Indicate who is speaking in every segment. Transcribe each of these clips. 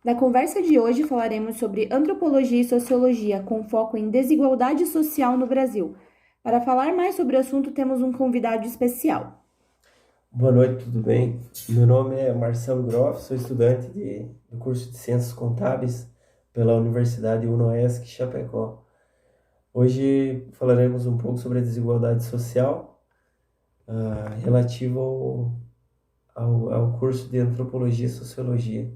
Speaker 1: Na conversa de hoje falaremos sobre antropologia e sociologia, com foco em desigualdade social no Brasil. Para falar mais sobre o assunto, temos um convidado especial.
Speaker 2: Boa noite, tudo bem? Meu nome é Marcelo Groff, sou estudante do curso de Ciências Contábeis pela Universidade UNOESC Chapecó. Hoje falaremos um pouco sobre a desigualdade social, relativo ao curso de Antropologia e Sociologia.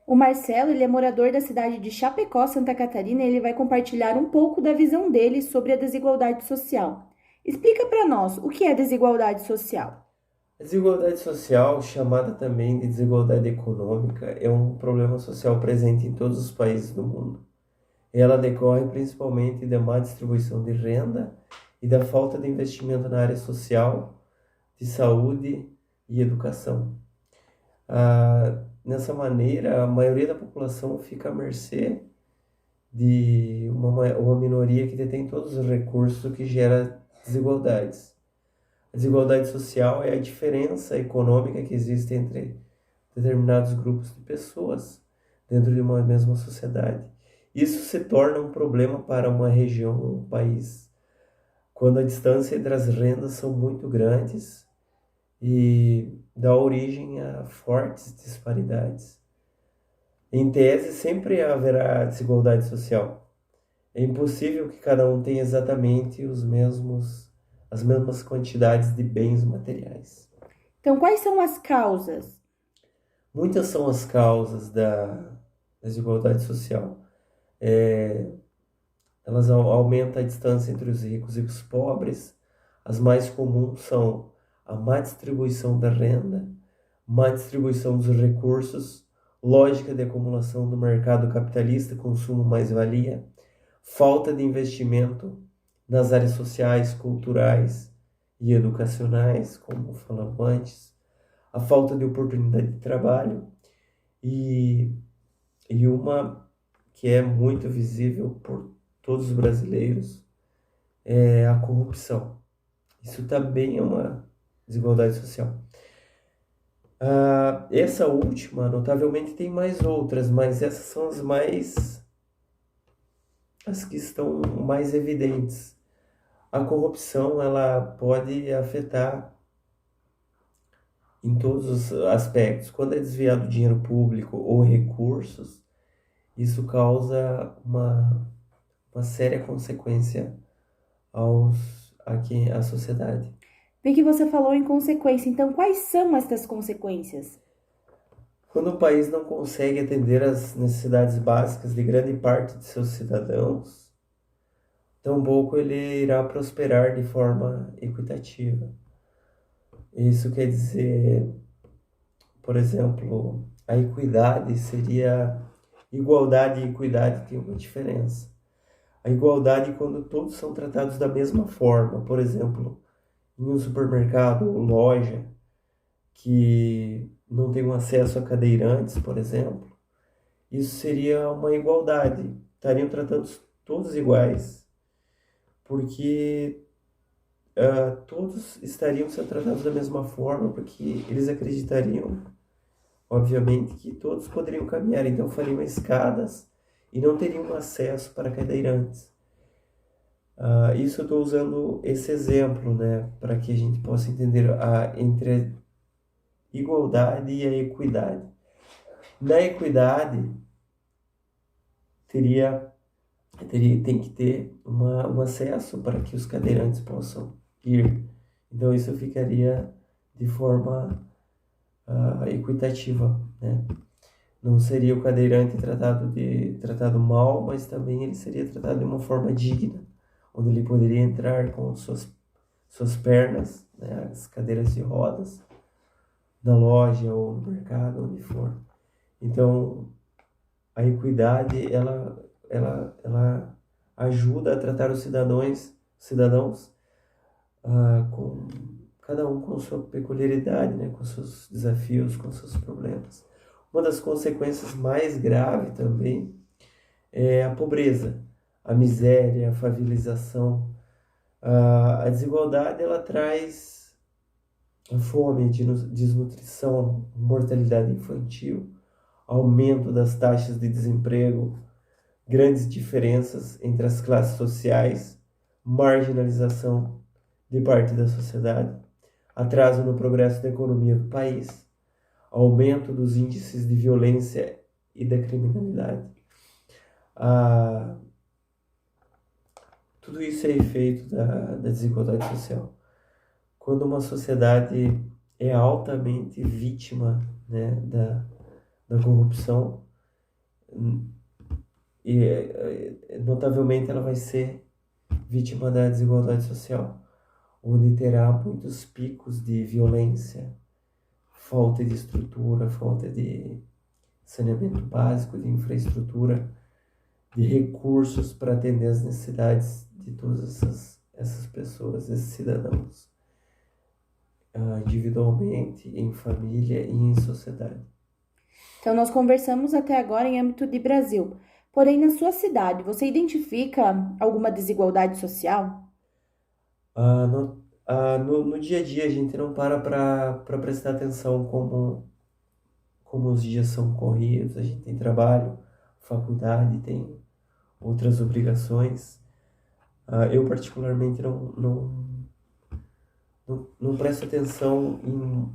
Speaker 1: O Marcelo, ele é morador da cidade de Chapecó, Santa Catarina, e ele vai compartilhar um pouco da visão dele sobre a desigualdade social. Explica para nós o que é desigualdade social.
Speaker 2: A desigualdade social, chamada também de desigualdade econômica, é um problema social presente em todos os países do mundo. Ela decorre principalmente da má distribuição de renda e da falta de investimento na área social, de saúde e educação. Nessa maneira, a maioria da população fica à mercê de uma minoria que detém todos os recursos, o que gera desigualdades. A desigualdade social é a diferença econômica que existe entre determinados grupos de pessoas dentro de uma mesma sociedade. Isso se torna um problema para uma região, um país, quando a distância entre as rendas são muito grandes e dá origem a fortes disparidades. Em tese, sempre haverá desigualdade social. É impossível que cada um tenha exatamente as mesmas quantidades de bens materiais.
Speaker 1: Então, quais são as causas?
Speaker 2: Muitas são as causas da desigualdade social. Elas aumentam a distância entre os ricos e os pobres. As mais comuns são a má distribuição da renda, má distribuição dos recursos, lógica de acumulação do mercado capitalista, consumo mais-valia, falta de investimento nas áreas sociais, culturais e educacionais, como falamos antes, a falta de oportunidade de trabalho e, e uma que é muito visível por todos os brasileiros é a corrupção. Isso também é uma desigualdade social. Essa última, notavelmente, tem mais outras, mas essas são as que estão mais evidentes. A corrupção, ela pode afetar em todos os aspectos. Quando é desviado dinheiro público ou recursos, isso causa uma séria consequência à sociedade.
Speaker 1: Vi que você falou em consequência, então quais são estas consequências?
Speaker 2: Quando o país não consegue atender às necessidades básicas de grande parte de seus cidadãos, tampouco ele irá prosperar de forma equitativa. Isso quer dizer, por exemplo, a equidade seria igualdade e equidade tem uma diferença. A igualdade é quando todos são tratados da mesma forma, por exemplo, em um supermercado ou loja que não tem um acesso a cadeirantes, por exemplo, isso seria uma igualdade. Estariam tratando todos iguais, porque todos estariam sendo tratados da mesma forma, porque eles acreditariam, obviamente, que todos poderiam caminhar, então fariam escadas e não teriam acesso para cadeirantes. Isso eu estou usando esse exemplo, né, para que a gente possa entender entre a igualdade e a equidade. Na equidade, tem que ter um acesso para que os cadeirantes possam ir. Então, isso ficaria de forma equitativa, né? Não seria o cadeirante tratado mal, mas também ele seria tratado de uma forma digna, onde ele poderia entrar com suas pernas, né, as cadeiras de rodas, na loja ou no mercado, onde for. Então, a equidade, ela ajuda a tratar os cidadãos com cada um com sua peculiaridade, né, com seus desafios, com seus problemas. Uma das consequências mais graves também é a pobreza, a miséria, a favelização. A desigualdade, ela traz a fome, desnutrição, mortalidade infantil, aumento das taxas de desemprego, grandes diferenças entre as classes sociais, marginalização de parte da sociedade, atraso no progresso da economia do país, aumento dos índices de violência e da criminalidade. Tudo isso é efeito da desigualdade social. Quando uma sociedade é altamente vítima, né, da corrupção, notavelmente ela vai ser vítima da desigualdade social, onde terá muitos picos de violência, falta de estrutura, falta de saneamento básico, de infraestrutura, de recursos para atender as necessidades de todas essas pessoas, esses cidadãos, individualmente, em família e em sociedade.
Speaker 1: Então, nós conversamos até agora em âmbito de Brasil. Porém, na sua cidade, você identifica alguma desigualdade social?
Speaker 2: No dia a dia, a gente não para prestar atenção como os dias são corridos, a gente tem trabalho, faculdade, tem outras obrigações. Eu, particularmente, não presto atenção em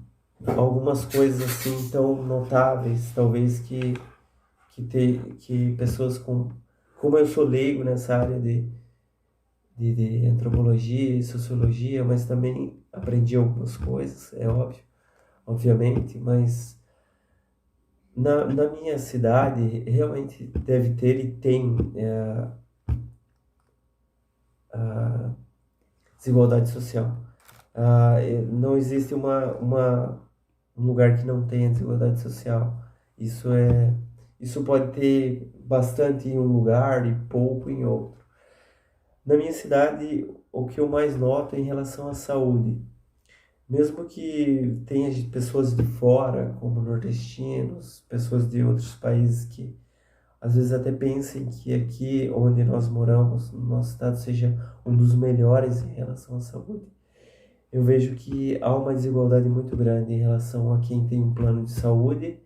Speaker 2: algumas coisas assim tão notáveis, talvez que pessoas como eu sou leigo nessa área de antropologia e sociologia, mas também aprendi algumas coisas, é óbvio, obviamente, mas na minha cidade realmente deve ter e tem a desigualdade social. Não existe um lugar que não tenha desigualdade social. Isso pode ter bastante em um lugar e pouco em outro. Na minha cidade, o que eu mais noto é em relação à saúde. Mesmo que tenha pessoas de fora, como nordestinos, pessoas de outros países que às vezes até pensem que aqui onde nós moramos, no nosso estado, seja um dos melhores em relação à saúde. Eu vejo que há uma desigualdade muito grande em relação a quem tem um plano de saúde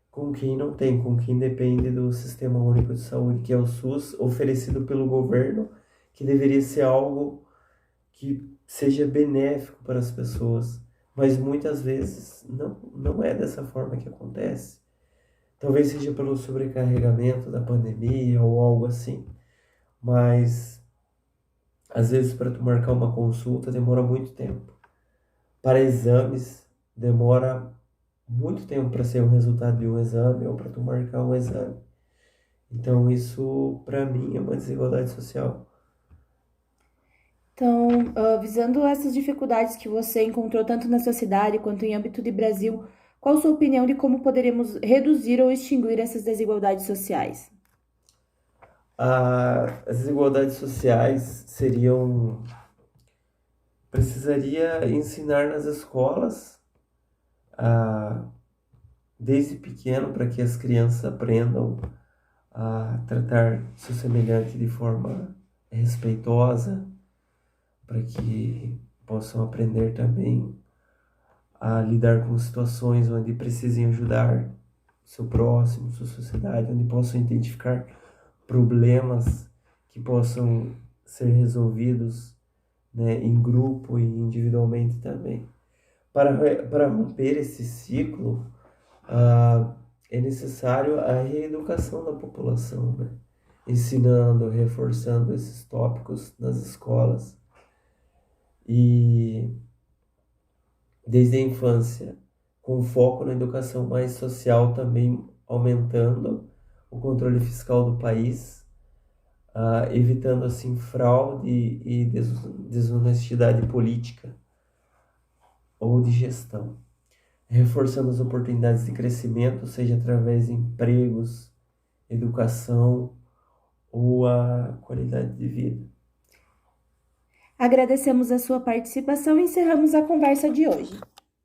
Speaker 2: com quem não tem, com quem depende do Sistema Único de Saúde, que é o SUS, oferecido pelo governo, que deveria ser algo que seja benéfico para as pessoas, mas muitas vezes não é dessa forma que acontece. Talvez seja pelo sobrecarregamento da pandemia ou algo assim, mas às vezes para tu marcar uma consulta demora muito tempo. Para exames demora muito tempo para ser o resultado de um exame ou para tu marcar um exame. Então isso para mim é uma desigualdade social.
Speaker 1: Então, visando essas dificuldades que você encontrou tanto na sua cidade quanto em âmbito de Brasil, qual a sua opinião de como poderemos reduzir ou extinguir essas desigualdades sociais?
Speaker 2: As desigualdades sociais precisaria ensinar nas escolas, desde pequeno, para que as crianças aprendam a tratar seu semelhante de forma respeitosa, para que possam aprender também a lidar com situações onde precisem ajudar seu próximo, sua sociedade, onde possam identificar problemas que possam ser resolvidos, né, em grupo e individualmente também. Para romper esse ciclo, é necessário a reeducação da população, né? Ensinando, reforçando esses tópicos nas escolas e desde a infância, com foco na educação mais social, também aumentando o controle fiscal do país, evitando assim fraude e desonestidade política ou de gestão, reforçando as oportunidades de crescimento, seja através de empregos, educação ou a qualidade de vida.
Speaker 1: Agradecemos a sua participação e encerramos a conversa de hoje.